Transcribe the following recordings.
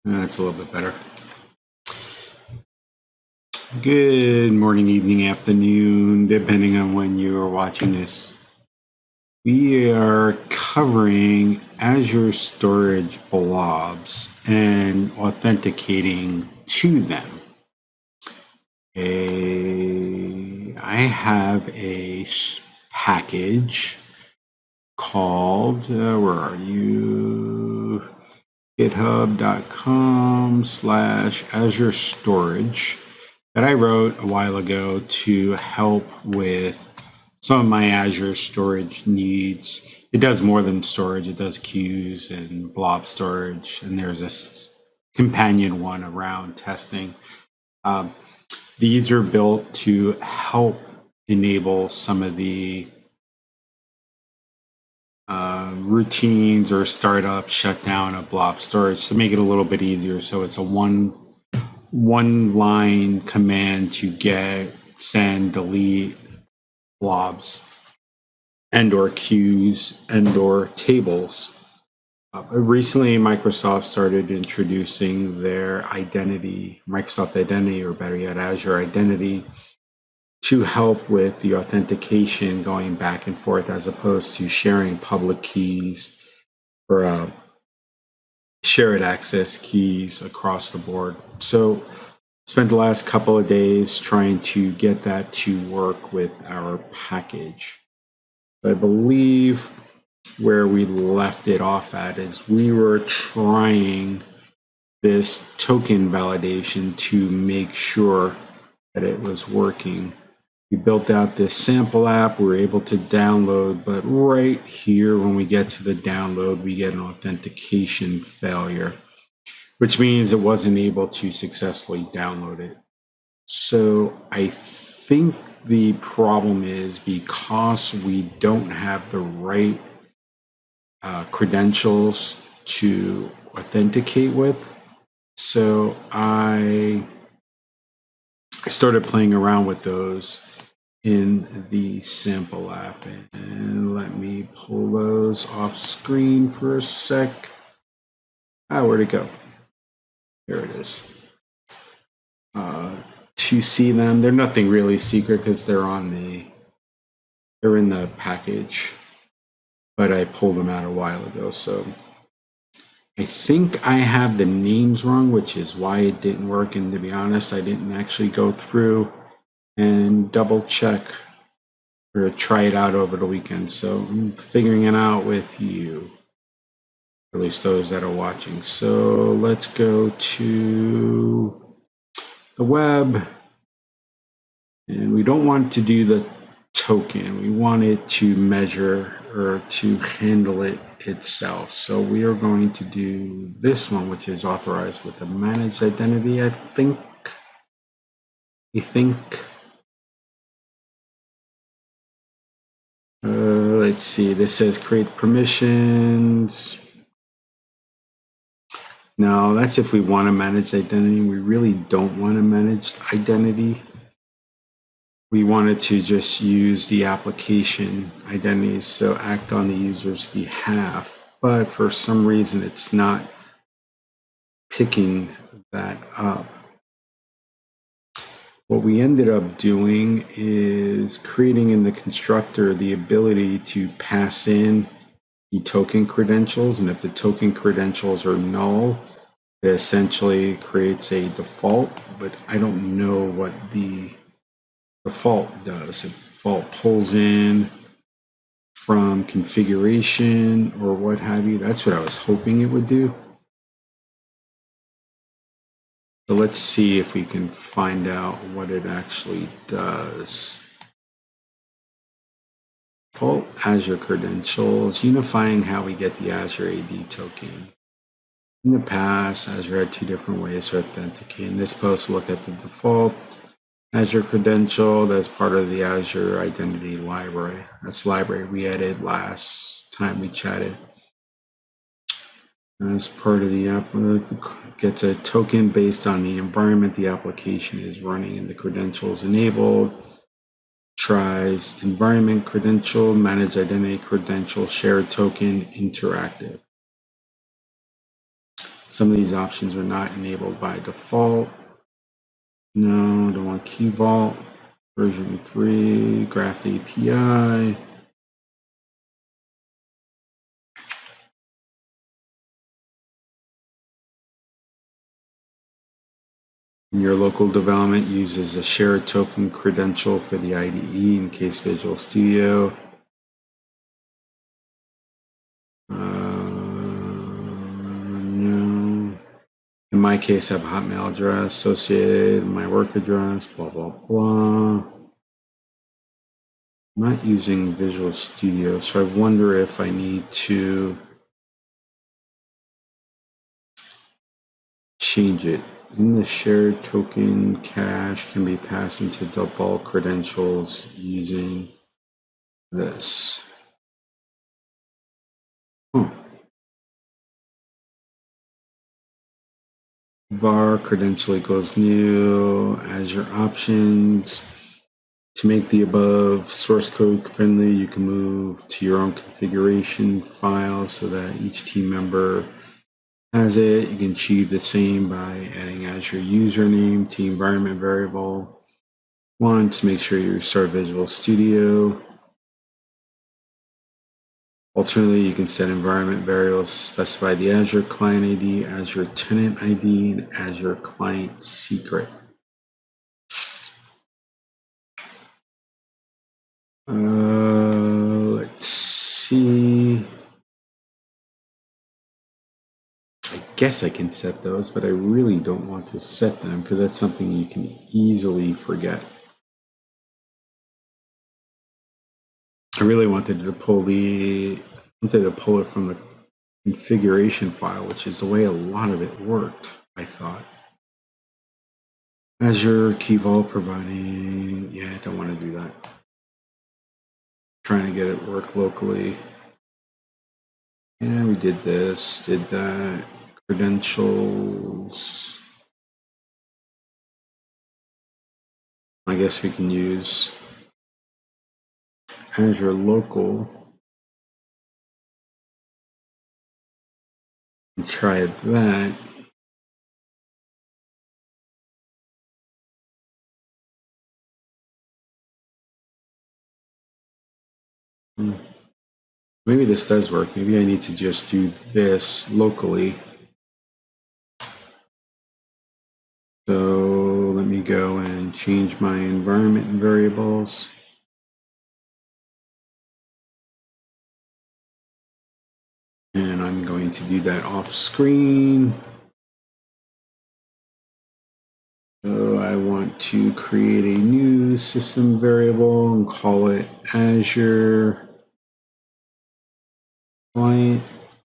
That's a little bit better. Good morning, evening, afternoon, depending on when you are watching this. We are covering Azure Storage blobs and authenticating to them. I have a package called, where are you? GitHub.com/Azure Storage that I wrote a while ago to help with some of my Azure storage needs. It does more than storage. It does queues and blob storage, and there's this companion one around testing. These are built to help enable some of the routines or startup shutdown of blob storage to make it a little bit easier. So it's a one line command to get, send, delete blobs and or queues and or tables. Recently, Microsoft started introducing their identity, Microsoft Identity, or better yet, Azure Identity, to help with the authentication going back and forth as opposed to sharing public keys or shared access keys across the board. So spent the last couple of days trying to get that to work with our package. I believe where we left it off at is we were trying this token validation to make sure that it was working. We built out this sample app, we were able to download, but right here when we get to the download, we get an authentication failure, which means it wasn't able to successfully download it. So I think the problem is because we don't have the right credentials to authenticate with. So I started playing around with those in the sample app, and let me pull those off screen for a sec. Where'd it go? Here it is. To see them, they're nothing really secret because they're in the package, but I pulled them out a while ago. So I think I have the names wrong, which is why it didn't work. And to be honest, I didn't actually go through and double check or try it out over the weekend. So I'm figuring it out with you, at least those that are watching. So let's go to the web, and we don't want to do the token. We want it to measure or to handle it itself. So we are going to do this one, which is authorized with a managed identity, I think. Let's see, this says create permissions. No, that's if we want a managed identity. We really don't want a managed identity. We wanted to just use the application identities, so act on the user's behalf. But for some reason, it's not picking that up. What we ended up doing is creating in the constructor the ability to pass in the token credentials, and if the token credentials are null, it essentially creates a default, but I don't know what the default does. If default pulls in from configuration or what have you, that's what I was hoping it would do. So let's see if we can find out what it actually does. Default Azure credentials, unifying how we get the Azure AD token. In the past, Azure had two different ways to authenticate. In this post, look at the default Azure credential that's part of the Azure Identity library. That's library we added last time we chatted. As part of the app, gets a token based on the environment the application is running and the credentials enabled. Tries environment credential, managed identity credential, shared token, interactive. Some of these options are not enabled by default. No, don't want Key Vault. Version 3, Graph API. Your local development uses a shared token credential for the IDE in case Visual Studio. No. In my case, I have a Hotmail address associated, my work address, blah, blah, blah. I'm not using Visual Studio, so I wonder if I need to change it. In the shared token, cache can be passed into default credentials using this. var credential equals new, Azure options. To make the above source code friendly, you can move to your own configuration file so that each team member has it. You can achieve the same by adding Azure username to the environment variable. Once, make sure you restart Visual Studio. Alternatively, you can set environment variables to specify the Azure Client ID, Azure Tenant ID, and Azure Client Secret. Let's see. I guess I can set those, but I really don't want to set them because that's something you can easily forget. I really wanted to pull it from the configuration file, which is the way a lot of it worked, I thought. Azure Key Vault providing, yeah, I don't want to do that. Trying to get it work locally. Yeah, we did this, did that. Credentials. I guess we can use Azure Local and try that. Maybe this does work. Maybe I need to just do this locally. So let me go and change my environment variables. And I'm going to do that off screen. So I want to create a new system variable and call it Azure Client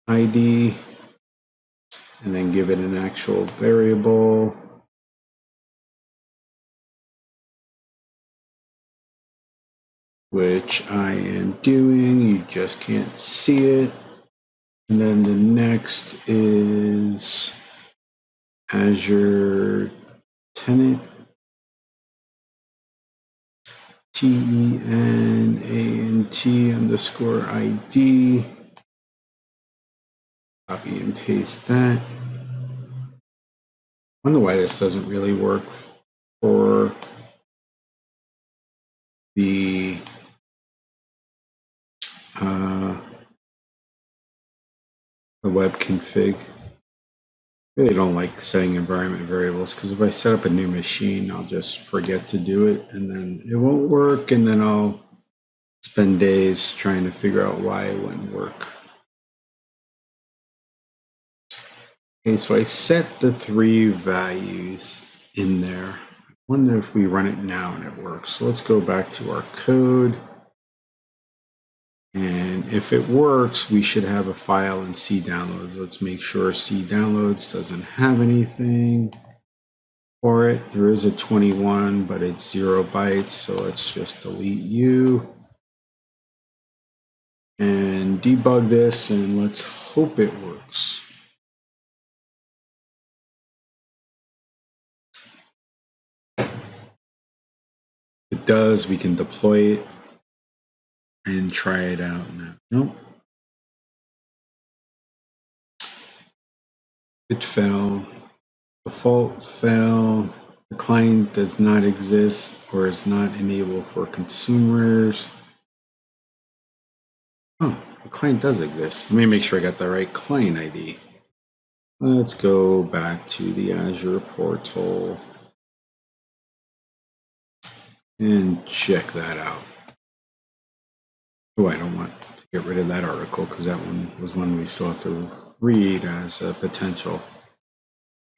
ID, and then give it an actual variable. Which I am doing, you just can't see it. And then the next is Azure Tenant, TENANT_ID. Copy and paste that. I wonder why this doesn't really work for the web config. I really don't like setting environment variables because if I set up a new machine, I'll just forget to do it and then it won't work, and then I'll spend days trying to figure out why it wouldn't work. Okay, so I set the 3 values in there. I wonder if we run it now and it works. So let's go back to our code. And if it works, we should have a file in C downloads. Let's make sure C downloads doesn't have anything for it. There is a 21, but it's 0 bytes. So let's just delete U and debug this, and let's hope it works. If it does, we can deploy it and try it out now. Nope. It fell. Default fail. The client does not exist or is not enabled for consumers. Oh, the client does exist. Let me make sure I got the right client ID. Let's go back to the Azure portal and check that out. Oh, I don't want to get rid of that article because that one was one we still have to read as a potential.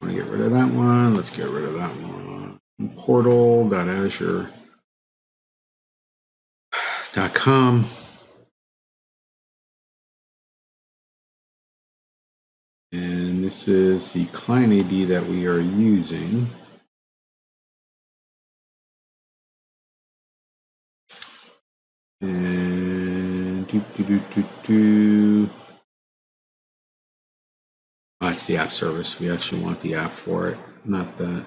I want to get rid of that one. Let's get rid of that one. Portal.azure.com. And this is the client ID that we are using. And oh, it's the app service. We actually want the app for it, not that.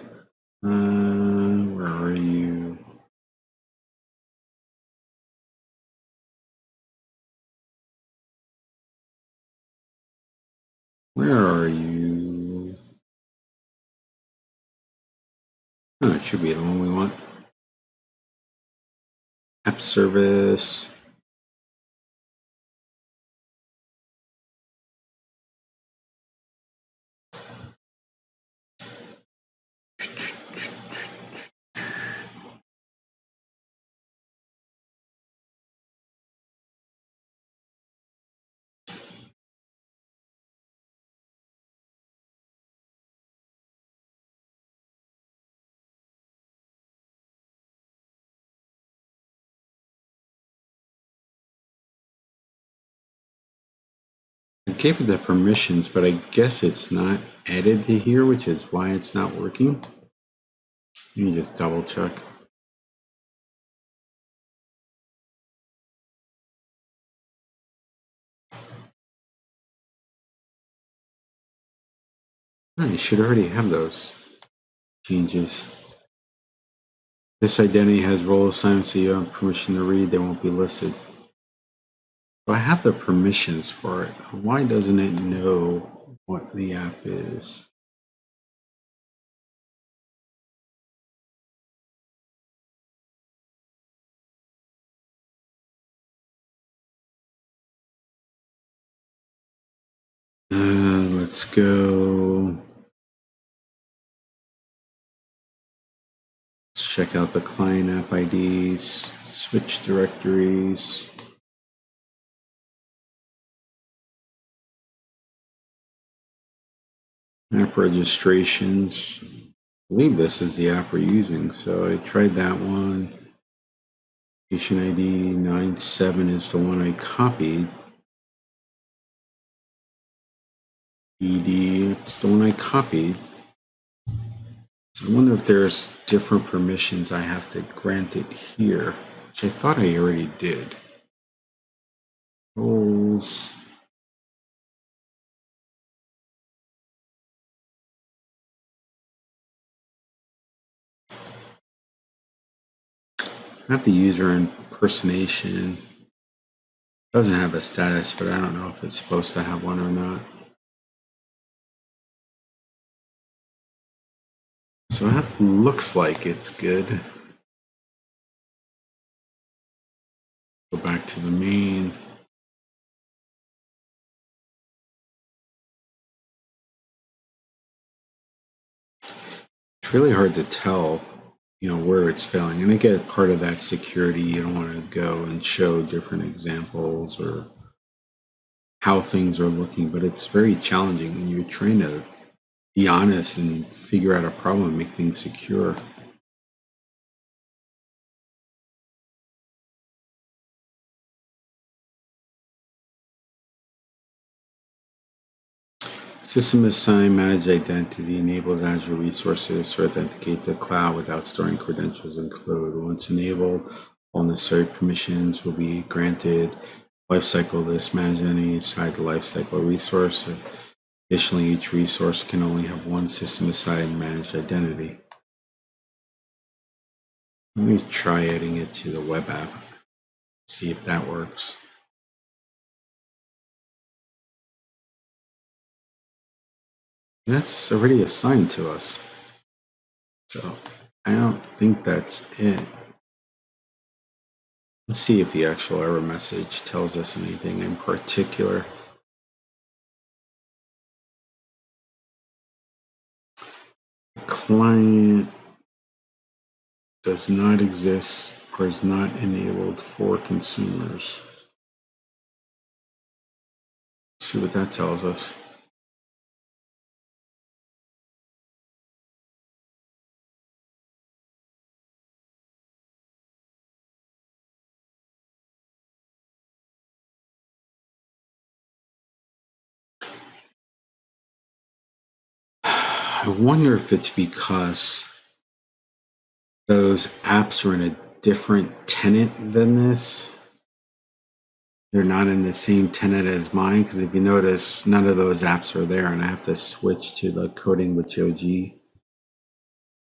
Where are you? Where are you? Oh, it should be the one we want. App service. I gave it the permissions, but I guess it's not added to here, which is why it's not working. Let me just double check. Oh, you should already have those changes. This identity has role assignment, so you have permission to read. They won't be listed. So I have the permissions for it. Why doesn't it know what the app is? Let's go. Let's check out the client app IDs, switch directories. App registrations. I believe this is the app we're using. So I tried that one. Patient ID 97 is the one I copied. ED, it's the one I copied. So I wonder if there's different permissions I have to grant it here, which I thought I already did. Roles. I have the user impersonation. Doesn't have a status, but I don't know if it's supposed to have one or not. So that looks like it's good. Go back to the main. It's really hard to tell, where it's failing. And I get part of that security. You don't want to go and show different examples or how things are looking, but it's very challenging when you're trying to be honest and figure out a problem and make things secure. System assign managed identity enables Azure resources to authenticate the cloud without storing credentials in code. Once enabled, all necessary permissions will be granted. Lifecycle list managed entities tied to lifecycle resource. Additionally, each resource can only have one system assigned managed identity. Let me try adding it to the web app, see if that works. That's already assigned to us. So I don't think that's it. Let's see if the actual error message tells us anything in particular. Client does not exist or is not enabled for consumers. Let's see what that tells us. I wonder if it's because those apps are in a different tenant than this. They're not in the same tenant as mine, because if you notice, none of those apps are there, and I have to switch to the coding with JoeG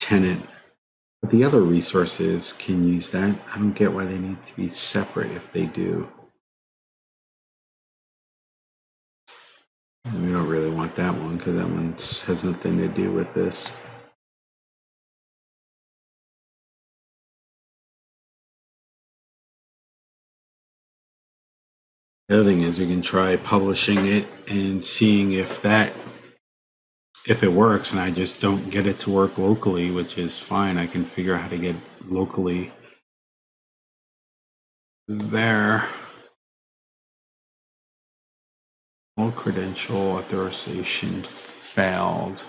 tenant. But the other resources can use that. I don't get why they need to be separate if they do. We don't really want that one because that one has nothing to do with this. The other thing is we can try publishing it and seeing if it works, and I just don't get it to work locally, which is fine. I can figure out how to get locally there. All credential authorization failed.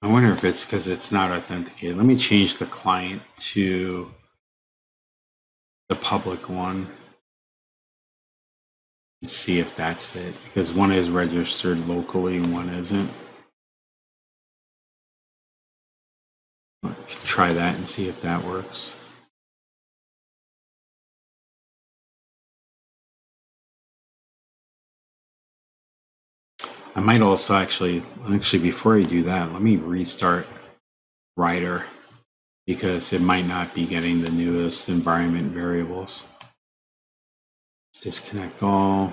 I wonder if it's because it's not authenticated. Let me change the client to the public one and see if that's it, because one is registered locally and one isn't. Try that and see if that works. I might also actually before I do that, let me restart Writer, because it might not be getting the newest environment variables. Let's disconnect all.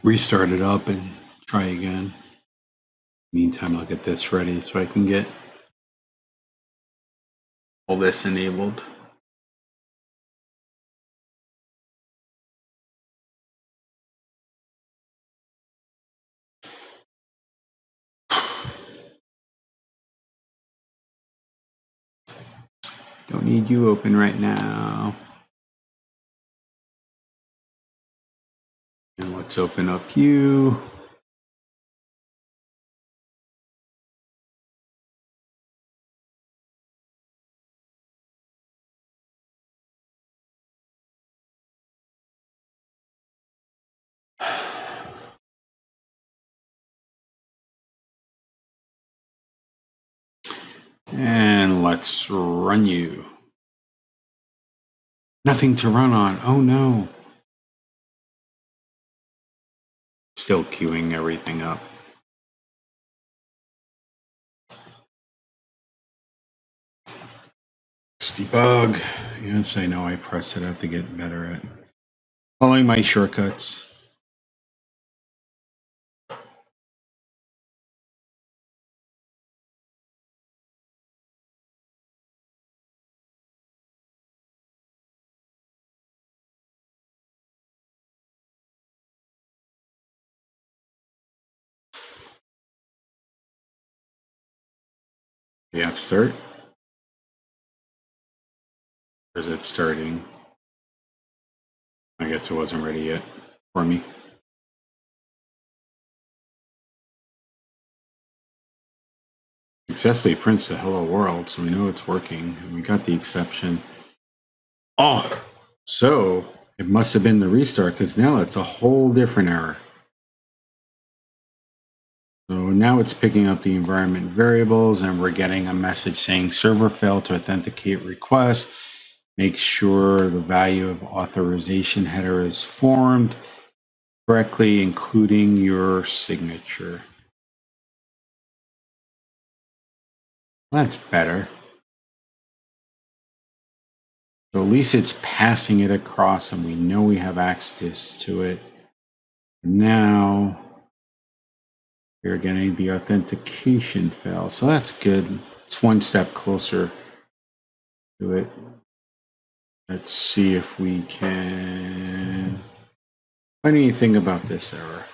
Restart it up and try again. Meantime, I'll get this ready so I can get all this enabled. Don't need you open right now. And let's open up you. And let's run you. Nothing to run on. Oh no. Still queuing everything up. Let's debug. Yes, I know I pressed it. I have to get better at following my shortcuts. The app start? Or is it starting? I guess it wasn't ready yet for me. Successfully prints the hello world, so we know it's working. And we got the exception. Oh, so it must have been the restart, because now it's a whole different error. So now it's picking up the environment variables, and we're getting a message saying server failed to authenticate request. Make sure the value of authorization header is formed correctly, including your signature. That's better. So at least it's passing it across and we know we have access to it. Now we're getting the authentication fail. So that's good. It's one step closer to it. Let's see if we can find anything about this error.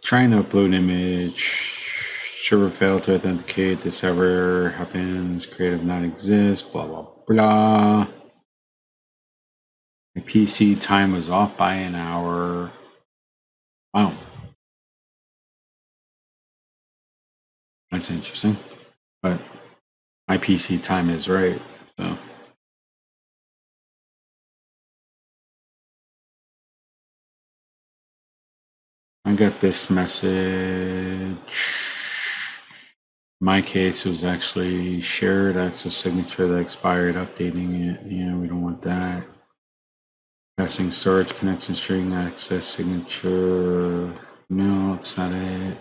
Trying to upload image. Server failed to authenticate. This error happens. Creative not exist. Blah, blah, blah. My PC time was off by an hour. Wow. That's interesting. But my PC time is right. So I got this message. In my case, it was actually shared access signature that expired, updating it. Yeah, we don't want that. Passing storage connection string access signature. No, it's not it.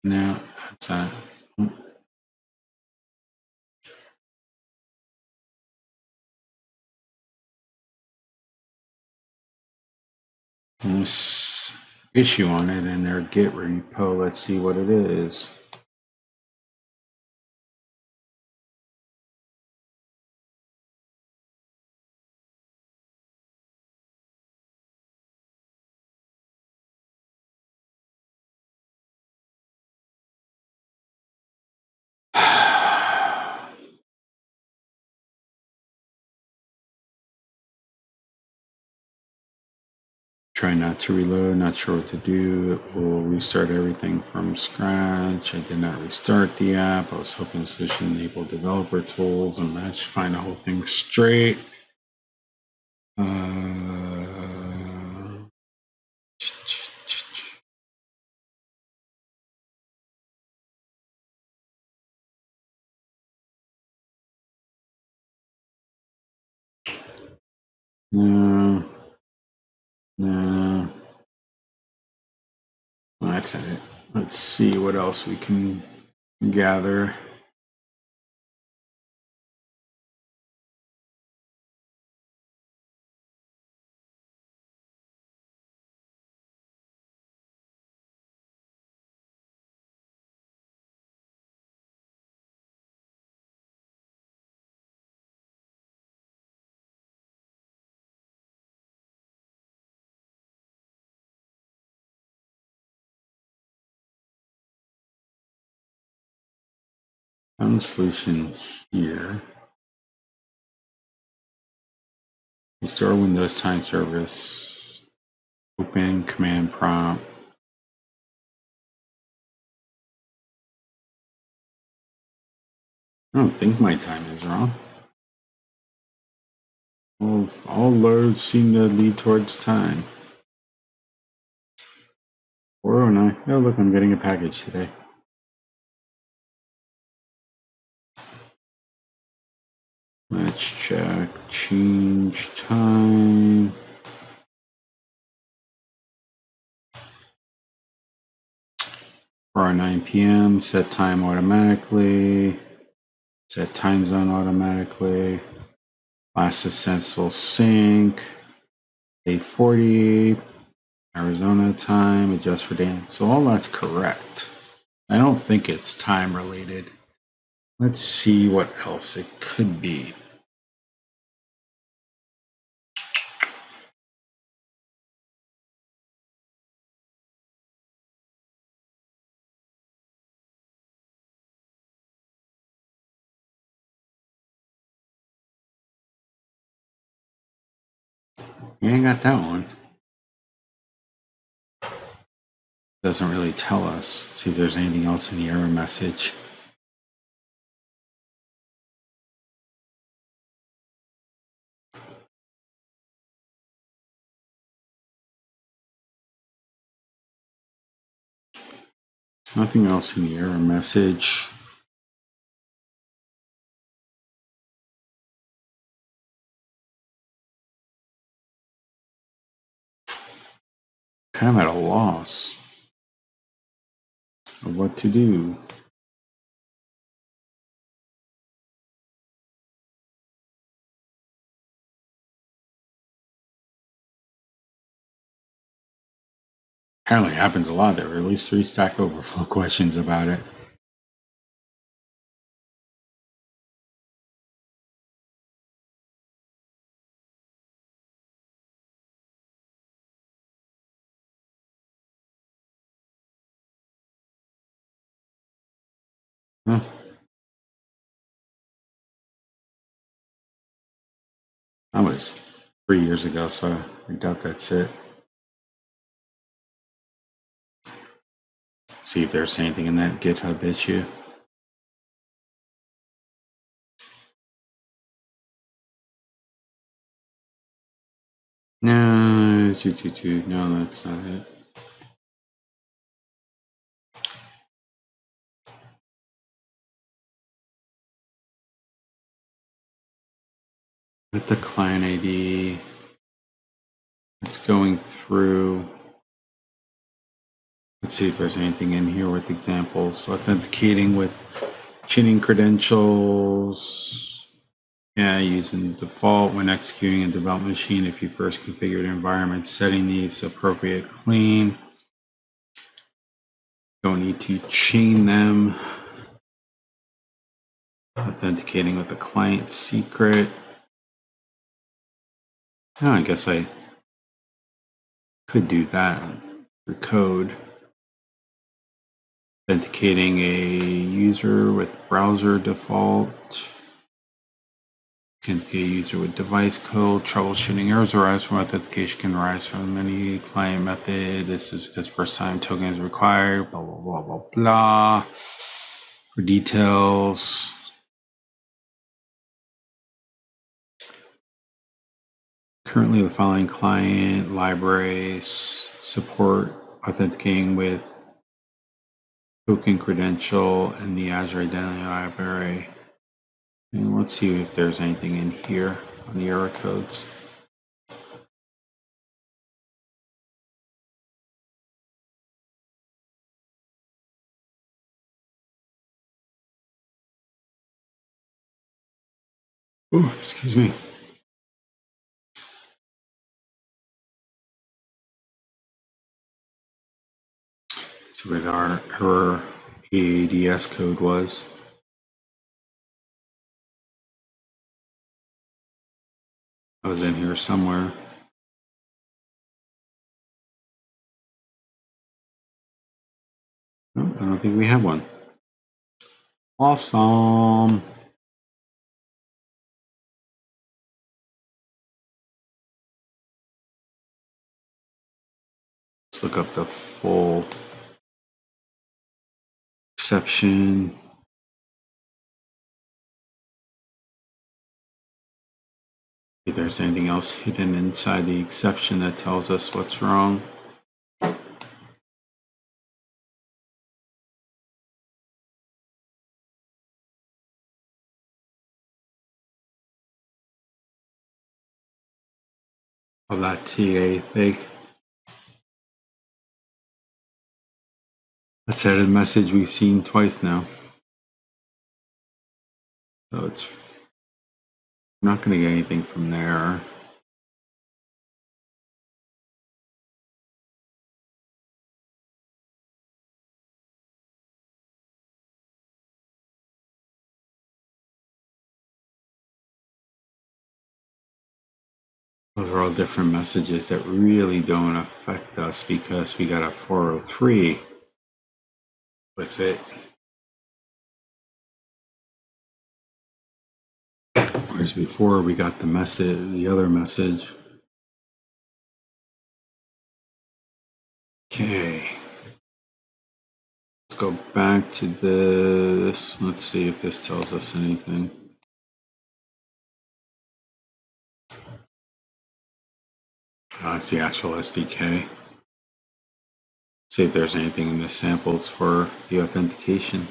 No, it's not. This issue on it in their Git repo. Let's see what it is. Try not to reload, not sure what to do. It will restart everything from scratch. I did not restart the app. I was hoping the solution enabled developer tools and match, find the whole thing straight. No. No. Well, that's it. Let's see what else we can gather. Found the solution here. Restore Windows time service. Open command prompt. I don't think my time is wrong. All loads seem to lead towards time. 409. Oh, look, I'm getting a package today. Let's check. Change time. For 9 p.m. Set time automatically. Set time zone automatically. Last successful sync. Day 40. Arizona time. Adjust for day. So all that's correct. I don't think it's time related. Let's see what else it could be. Yeah, I got that one. Doesn't really tell us. Let's see if there's anything else in the error message. Nothing else in the error message. Kind of at a loss of what to do. Apparently it happens a lot. There were at least 3 Stack Overflow questions about it. Huh. That was 3 years ago, so I doubt that's it. See if there's anything in that GitHub issue. No, no, that's not it. With the client ID, it's going through. Let's see if there's anything in here with examples. Authenticating with chinning credentials. Yeah, using default when executing a development machine if you first configured an environment, setting these appropriate clean. Don't need to chain them. Authenticating with the client secret. Oh, I guess I could do that for code. Authenticating a user with browser default. Authenticate a user with device code. Troubleshooting errors arise from authentication can arise from any client method. This is because first time token is required. Blah, blah, blah, blah, blah. For details. Currently, the following client libraries support authenticating with token credential and the Azure Identity library. And let's see if there's anything in here on the error codes. Oh, excuse me. Let's see what our error AADS code was. I was in here somewhere. Oh, I don't think we have one. Awesome. Let's look up the full exception. If there's anything else hidden inside the exception that tells us what's wrong. Of that TA thing. That's a message we've seen twice now. So it's not going to get anything from there. Those are all different messages that really don't affect us because we got a 403 with it. Whereas before we got the message, the other message. Okay. Let's go back to this. Let's see if this tells us anything. It's the actual SDK. See if there's anything in the samples for the authentication.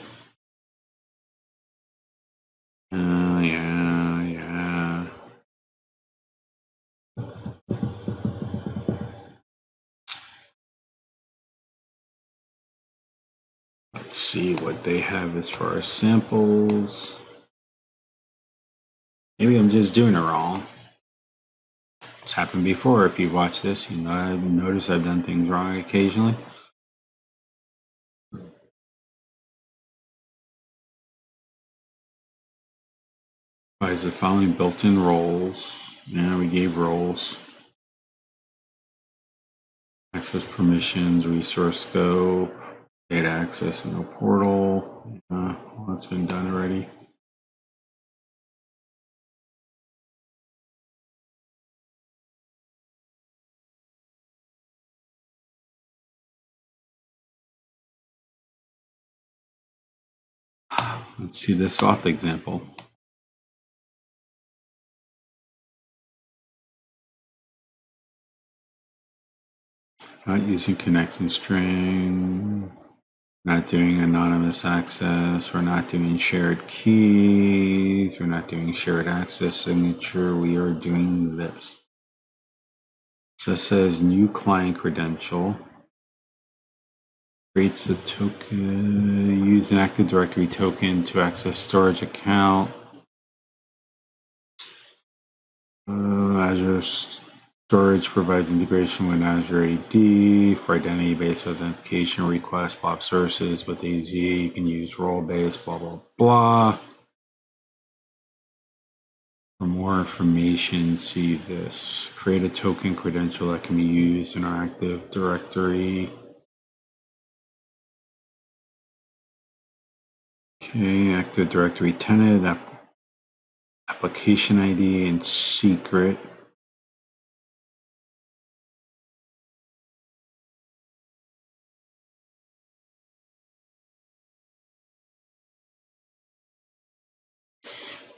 Yeah. Let's see what they have as far as samples. Maybe I'm just doing it wrong. It's happened before. If you've watched this, you know, I've noticed I've done things wrong occasionally. Is the following built-in roles? Yeah, we gave roles. Access permissions, resource scope, data access, no portal. Well, that's been done already. Let's see this auth example. Not using connecting string, not doing anonymous access, we're not doing shared keys, we're not doing shared access signature, we are doing this. So it says new client credential, creates the token, use an Active Directory token to access storage account. Azure Storage provides integration with Azure AD for identity-based authentication requests, blob services with AZ. You can use role-based, blah, blah, blah. For more information, see this. Create a token credential that can be used in our Active Directory. Okay, Active Directory tenant, application ID, and secret.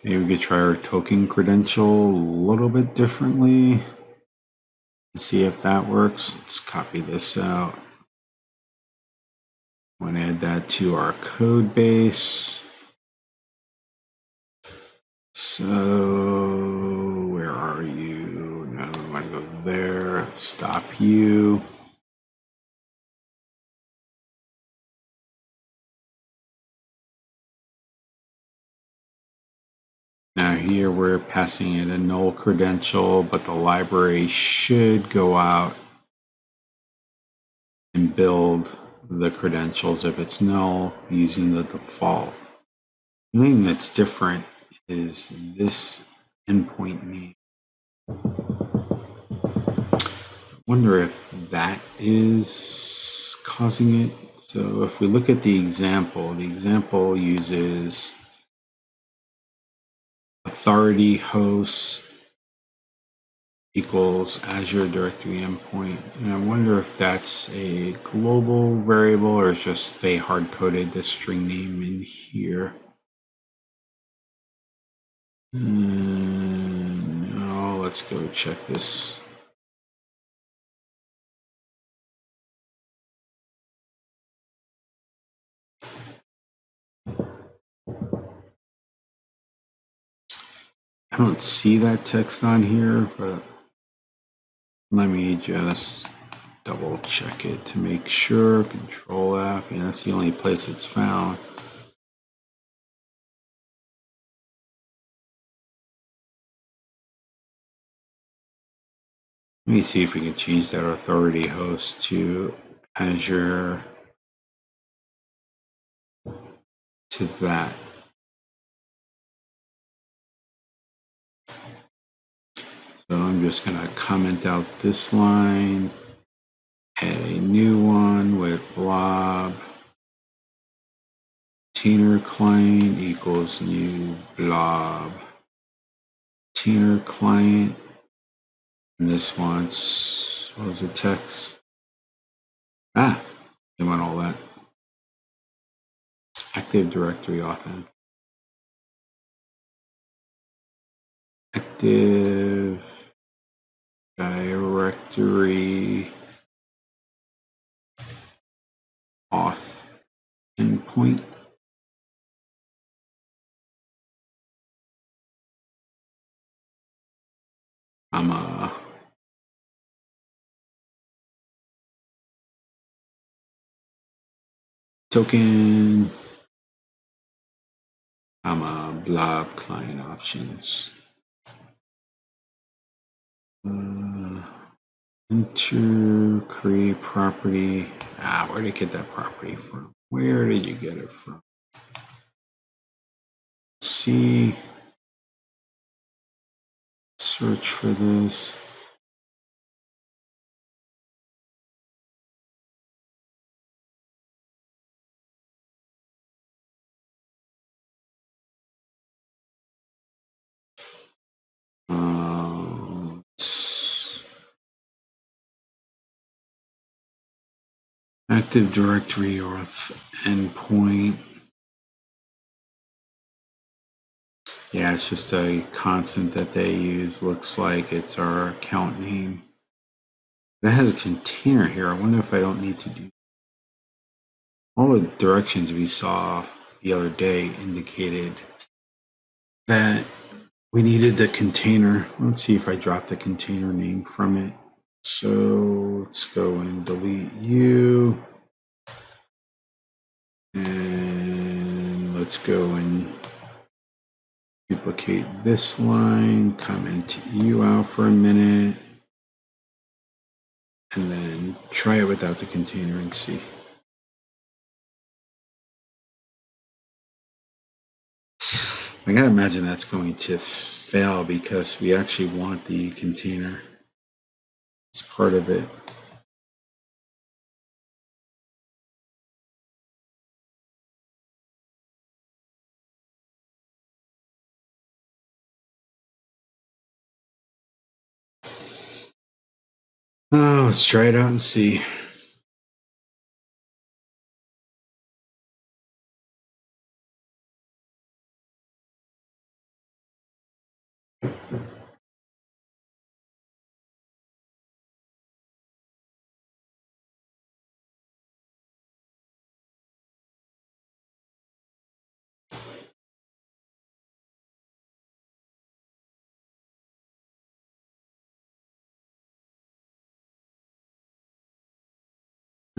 Maybe we could try our token credential a little bit differently and see if that works. Let's copy this out. I want to add that to our code base. So where are you? No, I want to go there. Let's stop you. Now here we're passing in a null credential, but the library should go out and build the credentials if it's null using the default. The thing that's different is this endpoint name. I wonder if that is causing it. So if we look at the example uses authority host equals Azure Directory endpoint. And I wonder if that's a global variable or it's just they hard coded the string name in here. No, let's go check this. I don't see that text on here, but let me just double check it to make sure. Control F, yeah, that's the only place it's found. Let me see if we can change that authority host to Azure to that. So I'm just going to comment out this line, add a new one with blob. Container client equals new blob. Container client. And this wants, what was the text? They want all that. Active Directory authent. Active Directory auth endpoint. I'm a token. I'm a blob client options. Enter, create property. Where did you get that property from? Where did you get it from? See, search for this. Active Directory auth endpoint. Yeah, it's just a constant that they use. Looks like it's our account name. It has a container here. I wonder if I don't need to do all the directions we saw the other day indicated that we needed the container. Let's see if I dropped the container name from it. So let's go and delete you. And let's go and duplicate this line, comment you out for a minute, and then try it without the container and see. I gotta imagine that's going to fail because we actually want the container. It's part of it. Oh, let's try it out and see.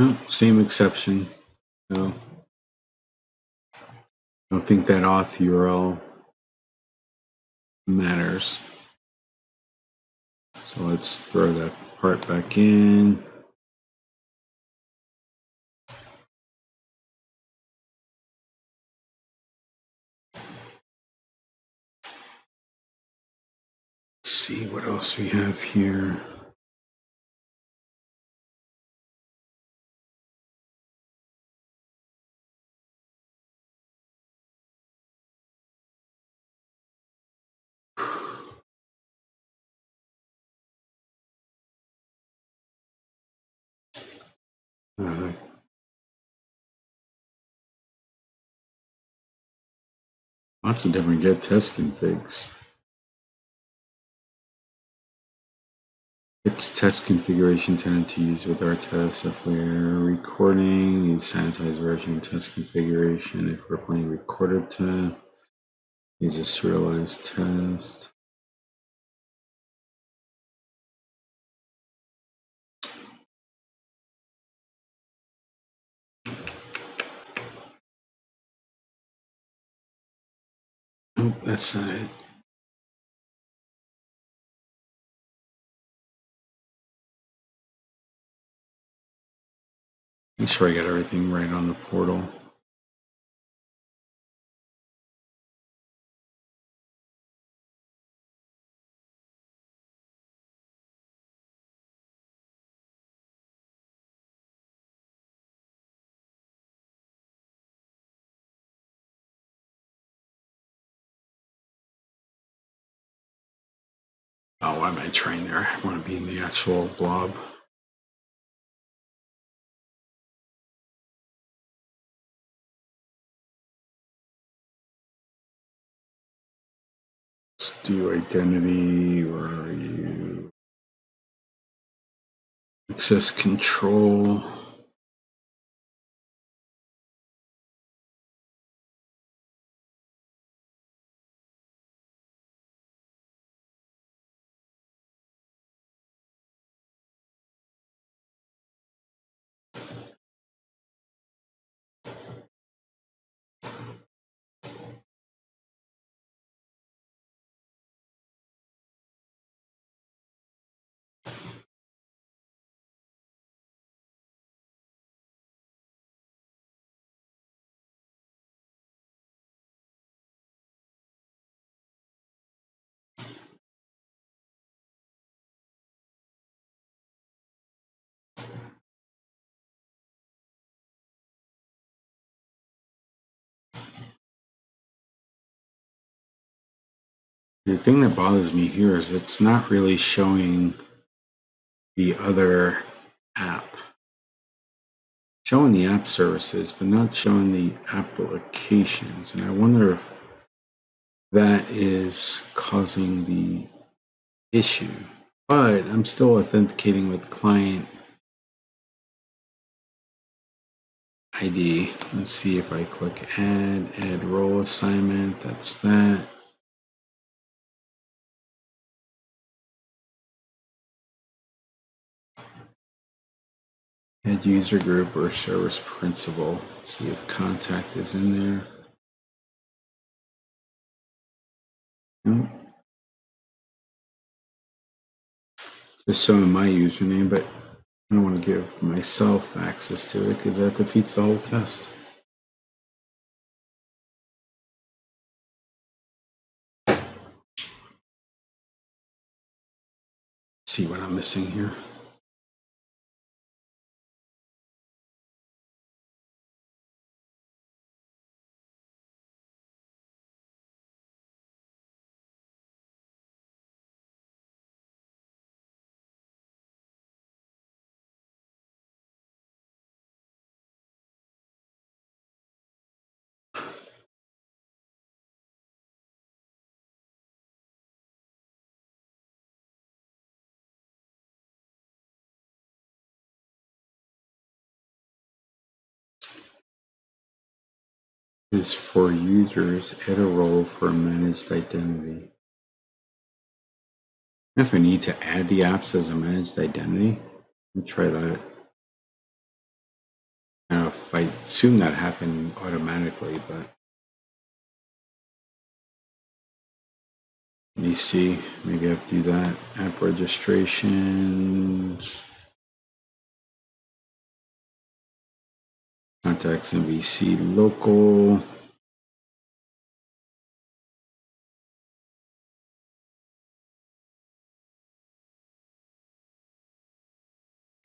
No, same exception. No, I don't think that auth URL matters. So let's throw that part back in. Let's see what else we have here. Lots of different get test configs. It's test configuration tended to use with our tests. If we're recording, use sanitized version test configuration. If we're playing recorded test, use a serialized test. Nope, that's not it. Make sure I got everything right on the portal. Oh, why am I trying there? I want to be in the actual blob. Let's do identity. Where are you? Access control. The thing that bothers me here is it's not really showing the other app. Showing the app services, but not showing the applications. And I wonder if that is causing the issue. But I'm still authenticating with client ID. Let's see if I click add role assignment. That's that. Add user group or service principal. See if contact is in there. Nope. Just showing my username, but I don't want to give myself access to it because that defeats the whole test. See what I'm missing here. Is for users, add a role for managed identity. If I need to add the apps as a managed identity, let me try that. I don't know if I assume that happened automatically, but let me see. Maybe I have to do that. App registrations. Contacts MVC local.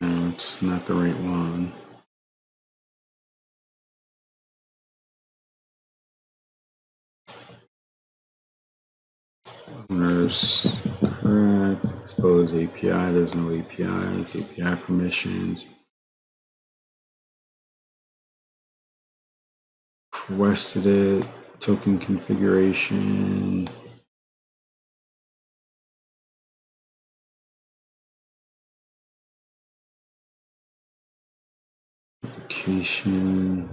No, it's not the right one. Owners, correct. Expose API. There's no APIs. API permissions. Requested it. Token configuration. Application.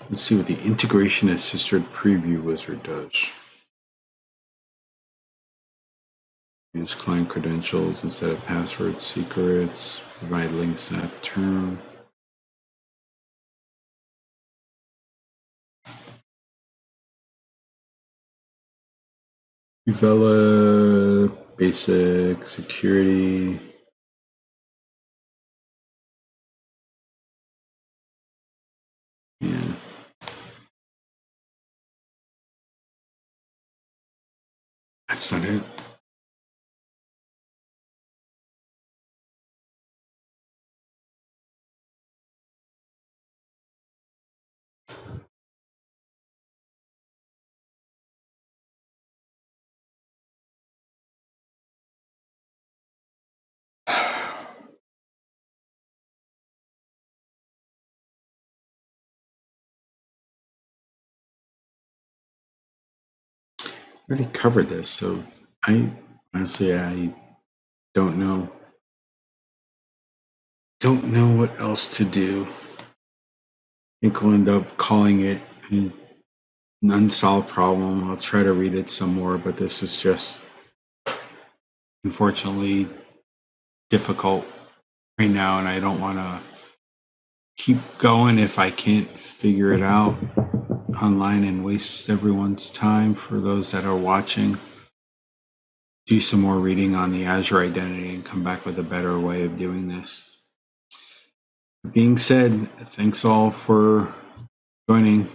Let's see what the integration assisted preview wizard does. Use client credentials instead of password secrets. Provide links to that term. Develop basic security. Yeah. That's not it. I already covered this, so I honestly don't know. Don't know what else to do. I think I'll end up calling it an unsolved problem. I'll try to read it some more, but this is just unfortunately difficult right now, and I don't want to keep going if I can't figure it out online and waste everyone's time. For those that are watching, do some more reading on the Azure Identity and come back with a better way of doing this. That being said, thanks all for joining.